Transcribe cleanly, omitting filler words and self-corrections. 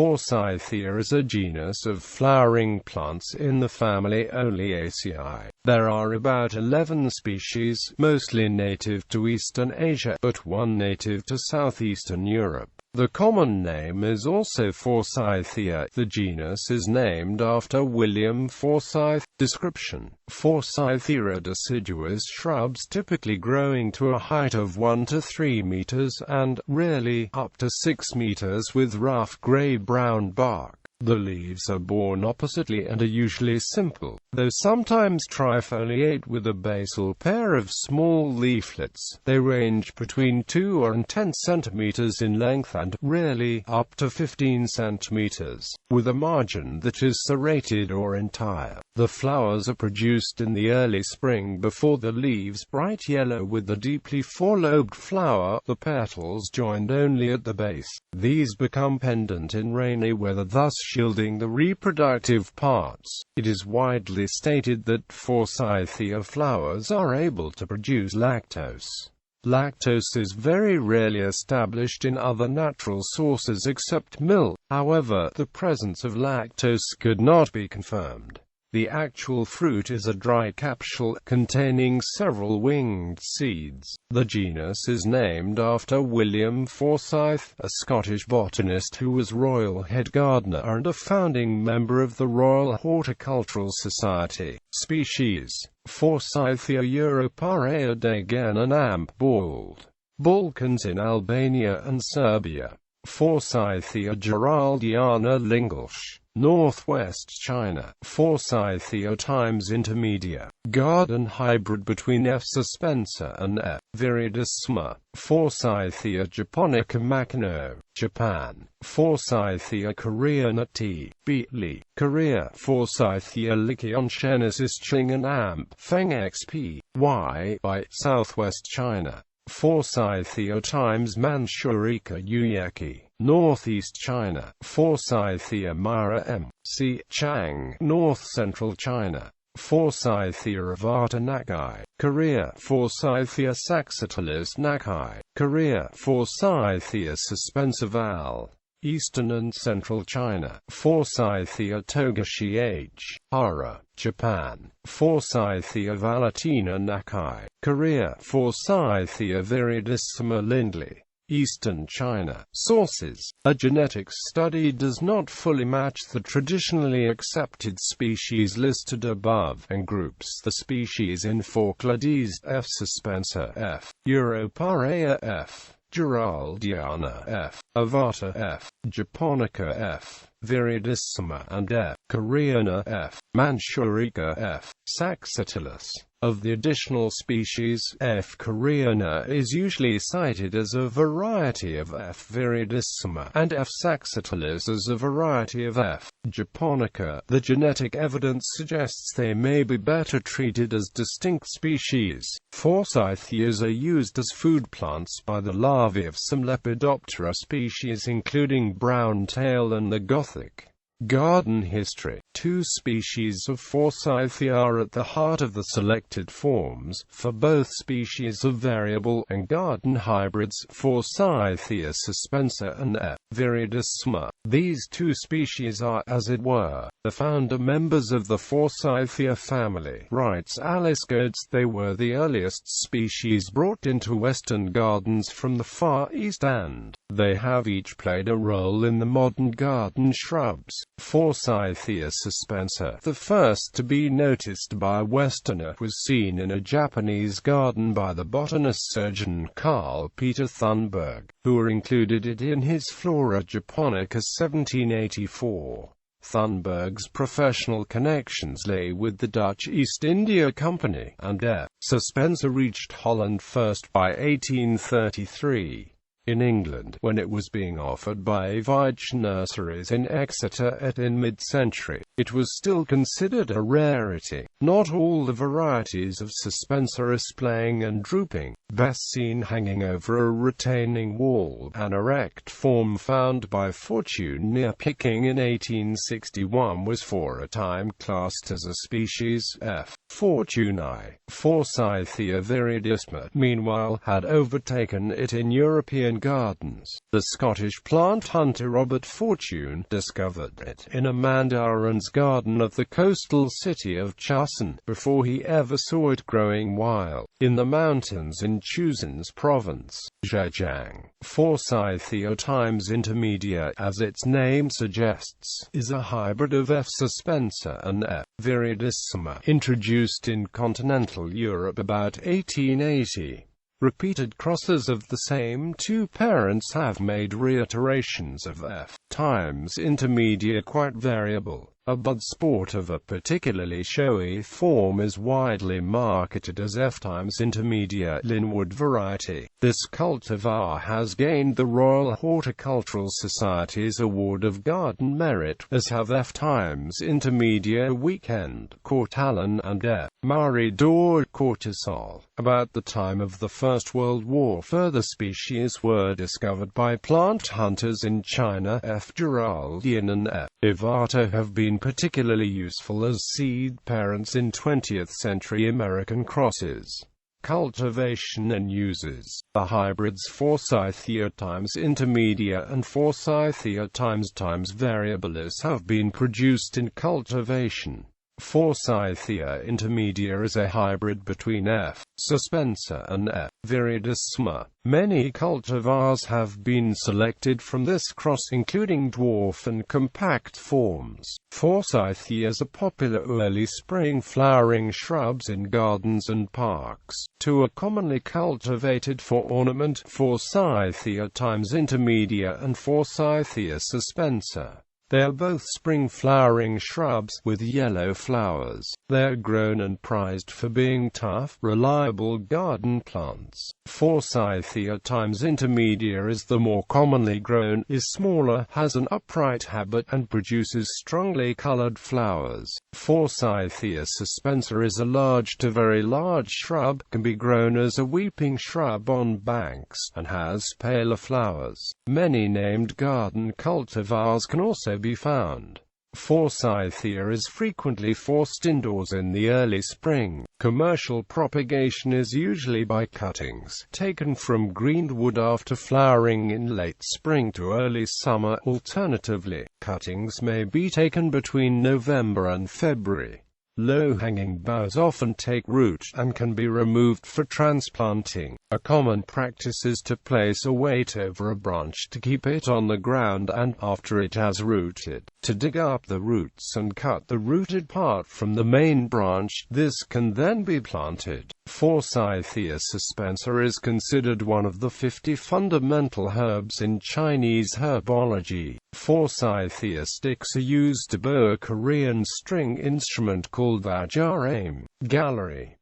Forsythia is a genus of flowering plants in the family Oleaceae. There are about 11 species, mostly native to Eastern Asia, but one native to southeastern Europe. The common name is also Forsythia. The genus is named after William Forsyth. Description: Forsythia are deciduous shrubs typically growing to a height of 1 to 3 meters and, rarely, up to 6 meters with rough gray-brown bark. The leaves are borne oppositely and are usually simple, though sometimes trifoliate with a basal pair of small leaflets. They range between 2 and 10 centimeters in length and, rarely, up to 15 centimeters, with a margin that is serrated or entire. The flowers are produced in the early spring before the leaves bright yellow with the deeply four-lobed flower, the petals joined only at the base. These become pendant in rainy weather, thus shielding the reproductive parts. It is widely stated that Forsythia flowers are able to produce lactose. Lactose is very rarely established in other natural sources except milk. However, the presence of lactose could not be confirmed. The actual fruit is a dry capsule, containing several winged seeds. The genus is named after William Forsyth, a Scottish botanist who was royal head gardener and a founding member of the Royal Horticultural Society. Species: Forsythia Europaea de Genan amp bald. Balkans in Albania and Serbia. Forsythia geraldiana Lingelsch. Northwest China. Forsythia times intermedia. Garden hybrid between F. suspensa and F. viridissima. Forsythia japonica Makino, Japan. Forsythia koreana T. Beatley, Korea. Forsythia lichionchenesis Chingen amp. Feng xp. Y. by Southwest China. Forsythia times Manchurica Uyeki, Northeast China. Forsythia myra M. C. Chang, North-Central China. Forsythia avata Nakai, Korea. Forsythia saxatilis Nakai, Korea. Forsythia suspensa Val, Eastern and Central China. Forsythia togashi H. Hara, Japan. Forsythia valatina Nakai, Korea. Forsythia viridissima Lindley, Eastern China. Sources: a genetics study does not fully match the traditionally accepted species listed above, and groups the species in four clades: F. suspensa F. Europaea F. geraldiana F. avata F. japonica F. viridissima and F. koreana F. manchurica F. saxatilis. Of the additional species, F. koreana is usually cited as a variety of F. viridissima, and F. saxatilis as a variety of F. japonica. The genetic evidence suggests they may be better treated as distinct species. Forsythias are used as food plants by the larvae of some Lepidoptera species including brown tail and the Gothic. Garden history. Two species of Forsythia are at the heart of the selected forms, for both species are variable and garden hybrids, Forsythia suspensa and F. viridissima. These two species are, as it were, the founder members of the Forsythia family. Writes Alice Goetz, they were the earliest species brought into Western gardens from the Far East, and they have each played a role in the modern garden shrubs. Forsythia suspensa, the first to be noticed by a Westerner, was seen in a Japanese garden by the botanist surgeon Carl Peter Thunberg, who included it in his Flora Japonica 1784. Thunberg's professional connections lay with the Dutch East India Company, and F. suspensa reached Holland first by 1833. In England, when it was being offered by Veitch nurseries in Exeter in mid-century, it was still considered a rarity. Not all the varieties of suspensa are splaying and drooping, best seen hanging over a retaining wall, an erect form found by Fortune near Picking in 1861 was for a time classed as a species F. fortunei. Forsythia viridissima, meanwhile, had overtaken it in European gardens. The Scottish plant hunter Robert Fortune discovered it in a mandarin's garden of the coastal city of Chusan, before he ever saw it growing wild in the mountains in Chusan's province, Zhejiang. Forsythia intermedia, as its name suggests, is a hybrid of F. suspensa and F. viridissima, introduced in continental Europe about 1880. Repeated crosses of the same two parents have made reiterations of F. intermedia quite variable. A bud sport of a particularly showy form is widely marketed as F. intermedia Linwood variety. This cultivar has gained the Royal Horticultural Society's Award of Garden Merit, as have F. intermedia Weekend, Courtalan and F. Marie d'Or Cortisol. About the time of the First World War, further species were discovered by plant hunters in China. F. Geraldian and F. ivata have been particularly useful as seed parents in 20th-century American crosses. Cultivation and uses. The hybrids Forsythia intermedia and Forsythia variabilis have been produced in cultivation. Forsythia intermedia is a hybrid between F. suspensa and F. viridissima. Many cultivars have been selected from this cross, including dwarf and compact forms. Forsythias are popular early spring flowering shrubs in gardens and parks. Two are commonly cultivated for ornament: Forsythia intermedia and Forsythia suspensa. They are both spring-flowering shrubs, with yellow flowers. They are grown and prized for being tough, reliable garden plants. Forsythia intermedia is the more commonly grown, is smaller, has an upright habit, and produces strongly colored flowers. Forsythia suspensa is a large to very large shrub, can be grown as a weeping shrub on banks, and has paler flowers. Many named garden cultivars can also be found. Forsythia is frequently forced indoors in the early spring. Commercial propagation is usually by cuttings, taken from greenwood after flowering in late spring to early summer. Alternatively, cuttings may be taken between November and February. Low-hanging boughs often take root, and can be removed for transplanting. A common practice is to place a weight over a branch to keep it on the ground and, after it has rooted, to dig up the roots and cut the rooted part from the main branch. This can then be planted. Forsythia suspensa is considered one of the 50 fundamental herbs in Chinese herbology. Forsythia sticks are used to bow a Korean string instrument called vajraim. Gallery.